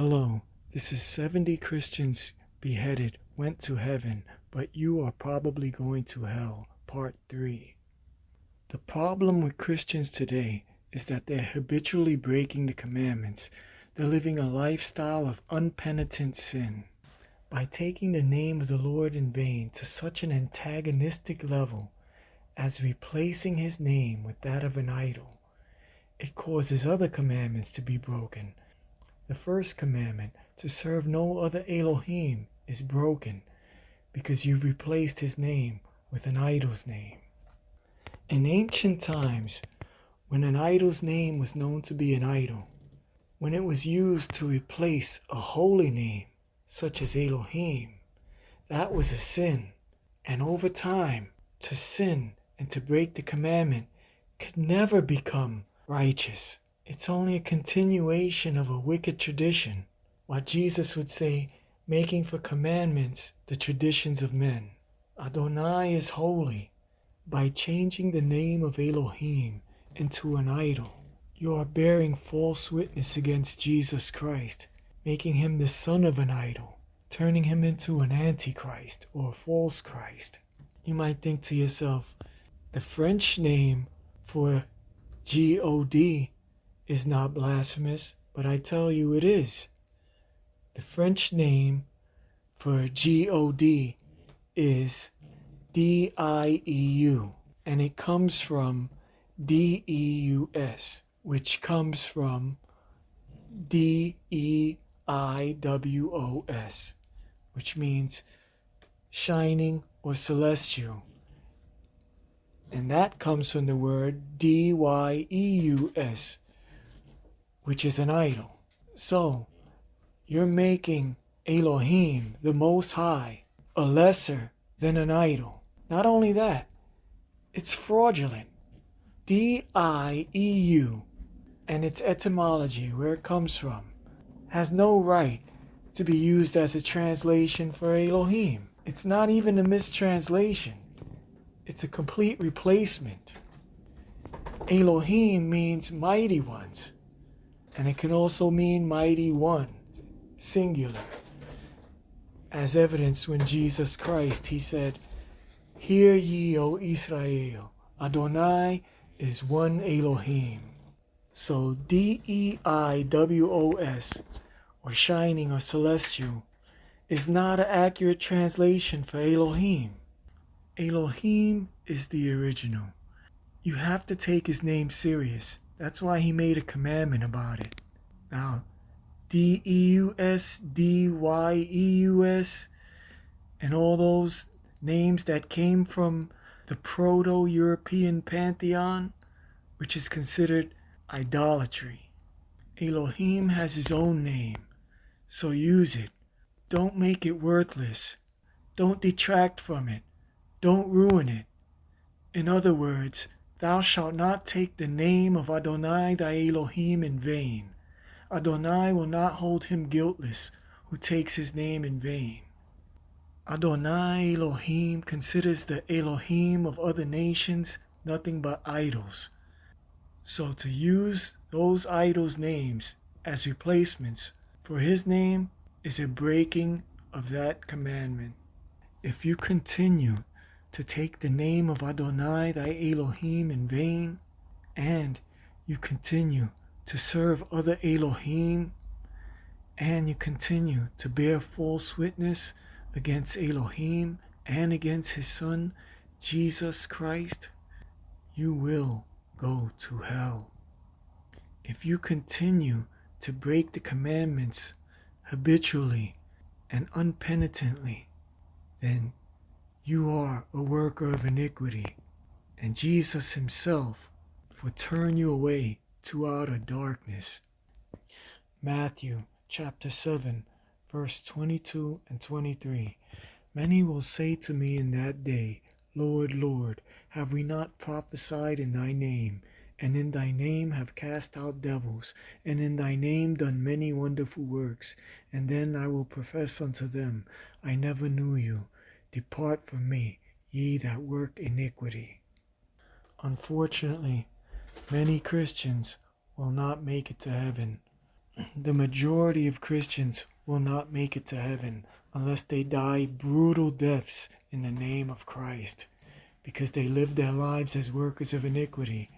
Hello, this is 70 Christians Beheaded Went to Heaven, but You Are Probably Going to Hell, Part 3. The problem with Christians today is that they're habitually breaking the commandments. They're living a lifestyle of unpenitent sin. By taking the name of the Lord in vain to such an antagonistic level as replacing His name with that of an idol, it causes other commandments to be broken. The first commandment, to serve no other Elohim, is broken because you've replaced His name with an idol's name. In ancient times, when an idol's name was known to be an idol, when it was used to replace a holy name, such as Elohim, that was a sin. And over time, to sin and to break the commandment could never become righteous. It's only a continuation of a wicked tradition, what Jesus would say, making for commandments the traditions of men. Adonai is holy. By changing the name of Elohim into an idol, you are bearing false witness against Jesus Christ, making Him the son of an idol, turning Him into an antichrist or a false Christ. You might think to yourself, the French name for God is not blasphemous, but I tell you it is. The French name for God is Dieu, and it comes from Deus, which comes from Deiwos, which means shining or celestial. And that comes from the word Dyeus, which is an idol. So, you're making Elohim, the Most High, a lesser than an idol. Not only that, it's fraudulent. Dieu, and its etymology, where it comes from, has no right to be used as a translation for Elohim. It's not even a mistranslation. It's a complete replacement. Elohim means mighty ones, and it can also mean mighty one, singular. As evidenced when Jesus Christ, He said, "Hear ye, O Israel, Adonai is one Elohim." So Deiwos, or shining or celestial, is not an accurate translation for Elohim. Elohim is the original. You have to take His name serious. That's why He made a commandment about it. Now, Deus, Dyeus, and all those names that came from the Proto-European pantheon, which is considered idolatry. Elohim has His own name, so use it. Don't make it worthless. Don't detract from it. Don't ruin it. In other words, thou shalt not take the name of Adonai thy Elohim in vain. Adonai will not hold him guiltless who takes His name in vain. Adonai Elohim considers the Elohim of other nations nothing but idols. So to use those idols' names as replacements for His name is a breaking of that commandment. If you continue to take the name of Adonai thy Elohim in vain, and you continue to serve other Elohim, and you continue to bear false witness against Elohim and against His Son, Jesus Christ, you will go to hell. If you continue to break the commandments habitually and unpenitently, then you are a worker of iniquity, and Jesus Himself will turn you away to outer darkness. Matthew chapter 7, verse 22 and 23. Many will say to me in that day, Lord, Lord, have we not prophesied in Thy name, and in Thy name have cast out devils, and in Thy name done many wonderful works? And then I will profess unto them, I never knew you. Depart from me, ye that work iniquity. Unfortunately, many Christians will not make it to heaven. The majority of Christians will not make it to heaven unless they die brutal deaths in the name of Christ, because they live their lives as workers of iniquity